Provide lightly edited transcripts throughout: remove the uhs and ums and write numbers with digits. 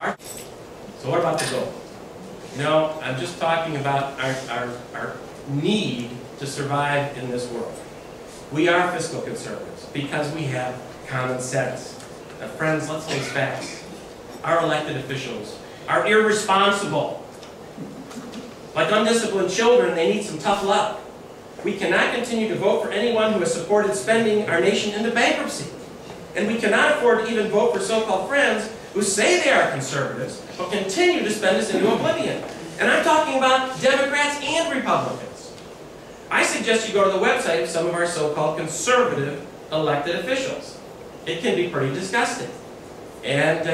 So what about the goal? No, I'm just talking about our need to survive in this world. We are fiscal conservatives because we have common sense. Now, friends, let's face facts. Our elected officials are irresponsible. Like undisciplined children, they need some tough love. We cannot continue to vote for anyone who has supported spending our nation into bankruptcy. And we cannot afford to even vote for so-called friends who say they are conservatives, but continue to spend us into oblivion. And I'm talking about Democrats and Republicans. I suggest you go to the website of some of our so-called conservative elected officials. It can be pretty disgusting. And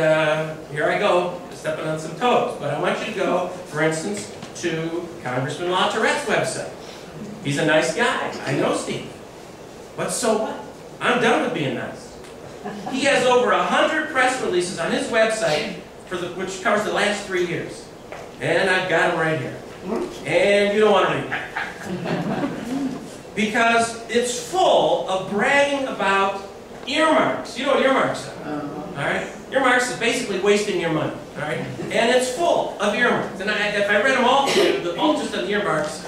here I go, stepping on some toes. But I want you to go, for instance, to Congressman LaTourette's website. He's a nice guy. I know Steve. But so what? I'm done with being nice. He has over 100 press releases on his website, which covers the last 3 years. And I've got them right here. And you don't want to read it. Because it's full of bragging about earmarks. You know what earmarks are? All right? Earmarks is basically wasting your money. All right? And it's full of earmarks. And if I read them all to you, all just on earmarks,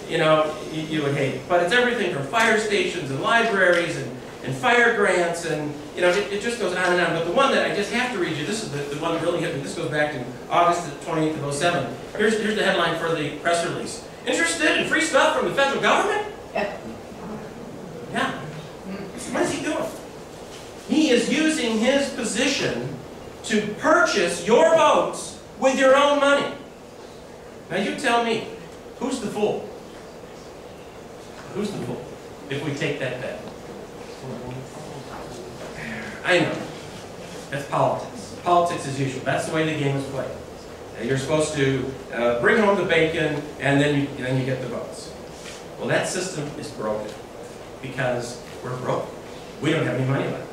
you know, you would hate it. But it's everything from fire stations and libraries and fire grants, and you know, it just goes on and on. But the one that I just have to read you, this is the one that really hit me. This goes back to August 28th of 07. Here's the headline for the press release. Interested in free stuff from the federal government? Yeah. What is he doing? He is using his position to purchase your votes with your own money. Now you tell me, who's the fool? Who's the fool if we take that bet? I know. That's politics. Politics as usual. That's the way the game is played. You're supposed to bring home the bacon, and then you get the votes. Well, that system is broken because we're broke. We don't have any money left.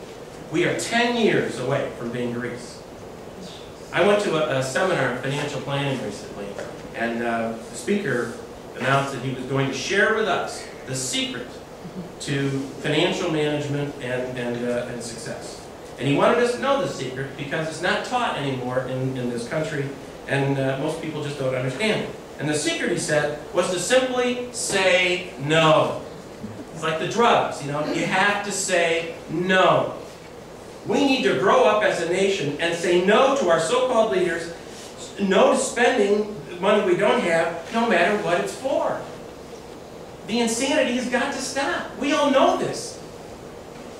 We are 10 years away from being Greece. I went to a seminar on financial planning recently, and the speaker announced that he was going to share with us the secret to financial management and success. And he wanted us to know the secret because it's not taught anymore in this country, and most people just don't understand it. And the secret, he said, was to simply say no. It's like the drugs, you know, you have to say no. We need to grow up as a nation and say no to our so-called leaders, no to spending money we don't have, no matter what it's for. The insanity has got to stop. We all know this.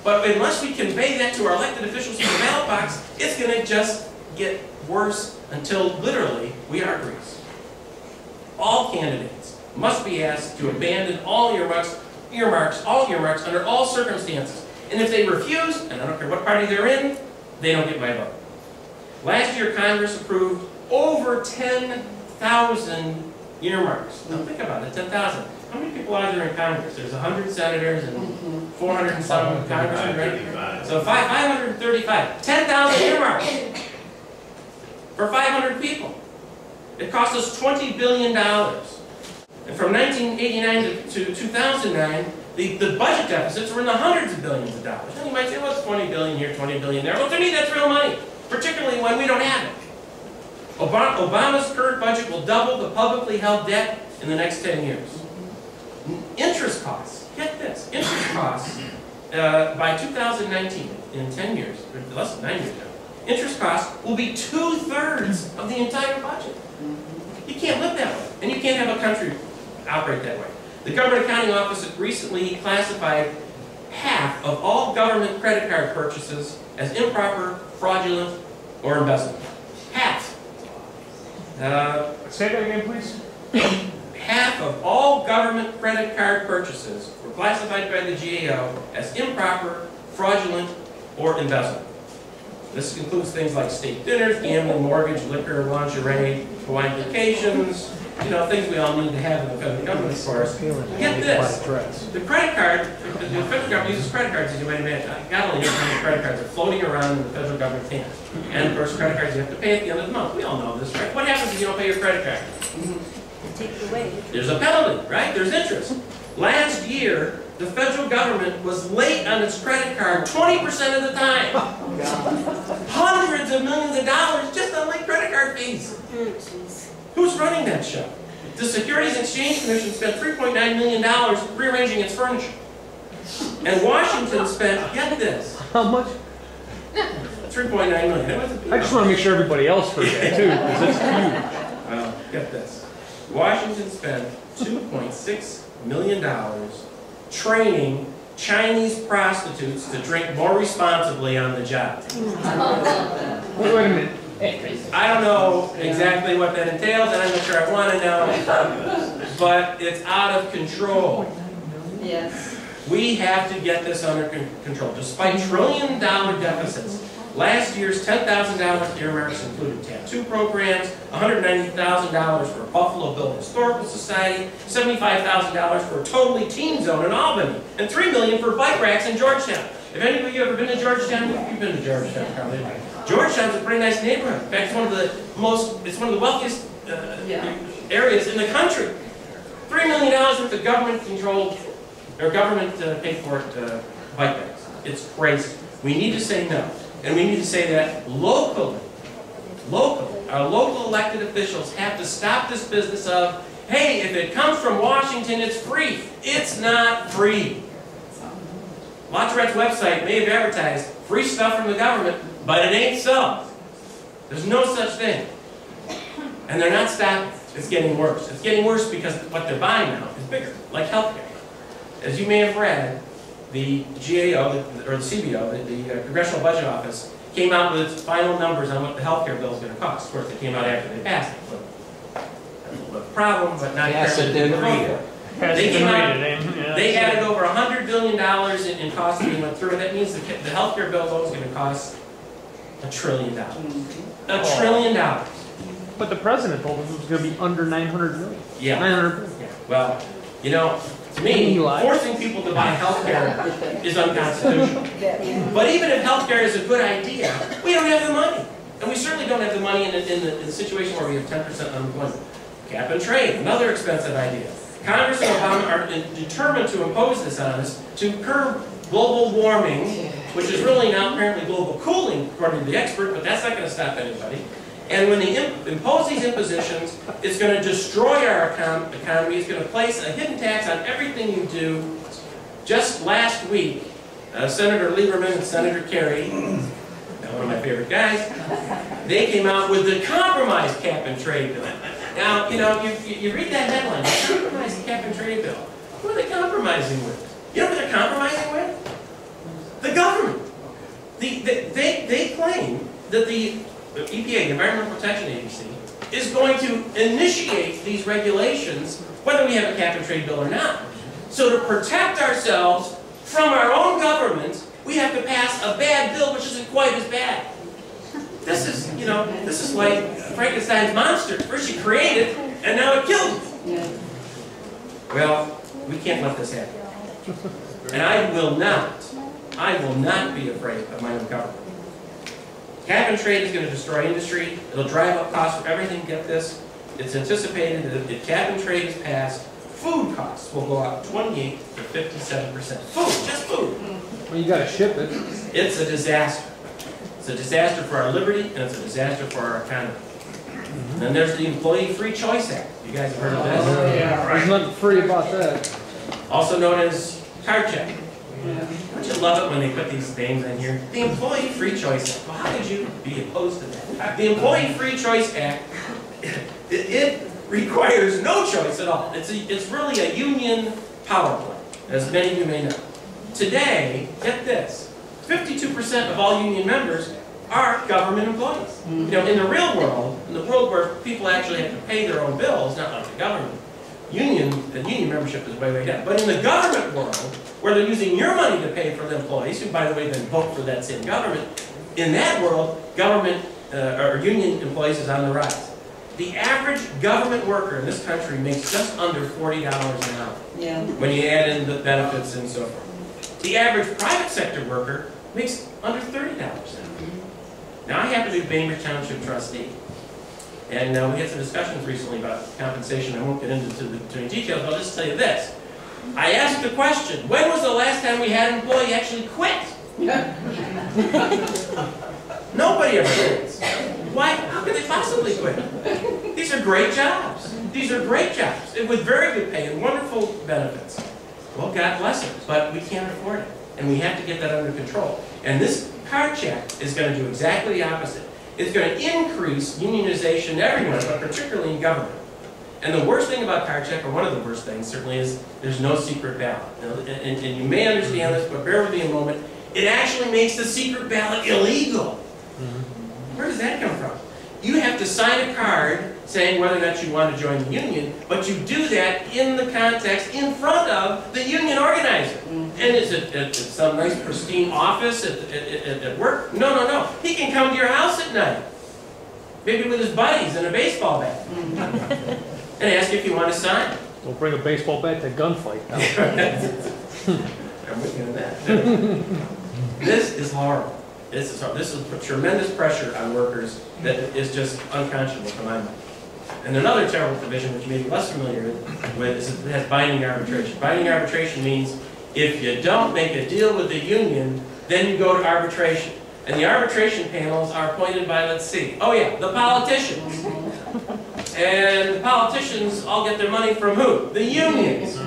But unless we convey that to our elected officials in the ballot box, it's going to just get worse until literally we are Greece. All candidates must be asked to abandon all earmarks under all circumstances. And if they refuse, and I don't care what party they're in, they don't get my vote. Last year, Congress approved over 10,000 earmarks. Now think about it, 10,000. How many people are there in Congress? There's 100 senators and 400 and some congressmen, right? So 535. 10,000 earmarks for 500 people. It cost us $20 billion. And from 1989 to 2009, the budget deficits were in the hundreds of billions of dollars. And you might say, well, it's 20 billion here, 20 billion there. Well, to me, that's real money, particularly when we don't have it. Obama's current budget will double the publicly held debt in the next 10 years. Interest costs, get this, interest costs by 2019, in 10 years, or less than 9 years now, interest costs will be 2/3 of the entire budget. You can't live that way, and you can't have a country operate that way. The Government Accounting Office recently classified half of all government credit card purchases as improper, fraudulent, or embezzlement. Half. Say that again, please. Half of all government credit card purchases were classified by the GAO as improper, fraudulent, or embezzlement. This includes things like state dinners, gambling, mortgage, liquor, lingerie, Hawaiian vacations, you know, things we all need to have in the federal government, of course. Get this. The credit card, the federal government uses credit cards, as you might imagine. God only knows how many credit cards are floating around in the federal government's hands. And, of course, credit cards you have to pay at the end of the month. We all know this, right? What happens if you don't pay your credit card? Take it away. There's a penalty, right? There's interest. Last year, the federal government was late on its credit card 20% of the time. Hundreds of millions of dollars just on late credit employees. Oh, jeez. Who's running that show? The Securities and Exchange Commission spent $3.9 million rearranging its furniture. And Washington spent, get this, How much? $3.9 million. I just want to make sure everybody else heard that too, because it's huge. Well, get this. Washington spent $2.6 million training Chinese prostitutes to drink more responsibly on the job. Wait a minute. I don't know exactly what that entails, and I'm not sure I want to know, but it's out of control. Yes. We have to get this under control. Despite trillion-dollar deficits, last year's $10,000 earmarks included tattoo programs, $190,000 for Buffalo Bill Historical Society, $75,000 for a totally teen zone in Albany, and $3 million for bike racks in Georgetown. If any of you ever been to Georgetown, you've been to Georgetown probably. Georgetown's a pretty nice neighborhood. In fact, it's one of the wealthiest areas in the country. $3 million worth of government-controlled, or government-paid-for bike racks. It's crazy. We need to say no. And we need to say that locally, our local elected officials have to stop this business of, hey, if it comes from Washington, it's free. It's not free. Latorette's website may have advertised free stuff from the government, but it ain't so. There's no such thing. And they're not stopping. It's getting worse. It's getting worse because what they're buying now is bigger, like healthcare. As you may have read, the GAO, or the CBO, the Congressional Budget Office, came out with its final numbers on what the healthcare bill is going to cost. Of course, they came out after they passed it. But that's a little bit of a problem, but not Yes, it didn't read it. They came out, they added over $100 billion in costs when we went through it. That means the healthcare bill alone is going to cost $1 trillion. $1 trillion. But the president told us it was going to be under 900 million. Yeah. 900 million. Yeah. Well, you know, to me, forcing people to buy healthcare is unconstitutional. But even if healthcare is a good idea, we don't have the money. And we certainly don't have the money in the situation where we have 10% unemployment. Cap and trade, another expensive idea. Congress and Obama are determined to impose this on us to curb global warming, which is really now apparently global cooling, according to the expert, but that's not going to stop anybody. And when they impose these impositions, it's going to destroy our economy. It's going to place a hidden tax on everything you do. Just last week, Senator Lieberman and Senator Kerry, one of my favorite guys, they came out with the compromise cap and trade bill. Now, you know, you read that headline, the compromise cap and trade bill. Who are they compromising with? You know what they're compromising with? The government. They claim that the EPA, the Environmental Protection Agency, is going to initiate these regulations, whether we have a cap and trade bill or not. So to protect ourselves from our own government, we have to pass a bad bill which isn't quite as bad. This is, you know, this is like Frankenstein's monster. First you create it, and now it kills you. Well, we can't let this happen. And I will not be afraid of my own government. Cap and trade is going to destroy industry. It'll drive up costs for everything. Get this. It's anticipated that if cap and trade is passed, food costs will go up 28 to 57%. Food, just food. Well, you got to ship it. It's a disaster. It's a disaster for our liberty, and it's a disaster for our economy. And then there's the Employee Free Choice Act. You guys have heard of this? Oh, yeah, right. There's nothing free about that. Also known as card check. Don't you love it when they put these names in here? The Employee Free Choice Act. Well, how could you be opposed to that? The Employee Free Choice Act, it requires no choice at all. It's really a union power play, as many of you may know. Today, get this, 52% of all union members are government employees. You know, in the real world, in the world where people actually have to pay their own bills, not like the government, union membership is way, way down. But in the government world, where they're using your money to pay for the employees, who, by the way, then vote for that same government, in that world, government or union employees is on the rise. The average government worker in this country makes just under $40 an hour when you add in the benefits and so forth. The average private sector worker makes under $30 an hour. Now, I happen to be Bainbridge Township trustee. And we had some discussions recently about compensation. I won't get into too many details, but I'll just tell you this. I asked the question, when was the last time we had an employee actually quit? Nobody ever quits. Why? How could they possibly quit? These are great jobs. These are great jobs with very good pay and wonderful benefits. Well, God bless it, but we can't afford it, and we have to get that under control. And this card check is going to do exactly the opposite. It's going to increase unionization everywhere, but particularly in government. And the worst thing about card check, or one of the worst things certainly, is there's no secret ballot. And you may understand this, but bear with me a moment. It actually makes the secret ballot illegal. Where does that come from? You have to sign a card saying whether or not you want to join the union, but you do that in the context, in front of the union organizer. And is it some nice pristine office at work? No, no, no. He can come to your house at night, maybe with his buddies and a baseball bat, and ask if you want to sign. Don't bring a baseball bat to gunfight now. I'm with you on that. This is horrible. This is horrible. This is a tremendous pressure on workers that is just unconscionable to my mind. And another terrible provision, which you may be less familiar with, is it has binding arbitration. Binding arbitration means if you don't make a deal with the union, then you go to arbitration. And the arbitration panels are appointed by, let's see, oh yeah, the politicians. And the politicians all get their money from who? The unions.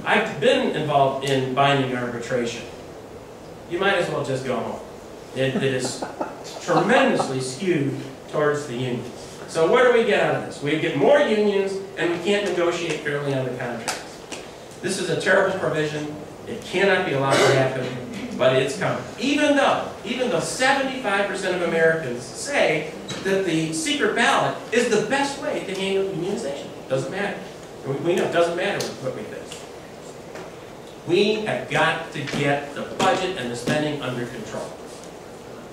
I've been involved in binding arbitration. You might as well just go home. It is tremendously skewed towards the unions. So what do we get out of this? We get more unions, and we can't negotiate fairly on the contracts. This is a terrible provision. It cannot be allowed to happen, but it's coming. Even though 75% of Americans say that the secret ballot is the best way to handle unionization. Doesn't matter. We know it doesn't matter what we think. We have got to get the budget and the spending under control.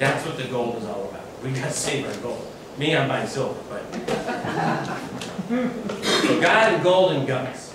That's what the gold is all about. We've got to save our gold. Me, I'm buying silver, but so God and gold and guns.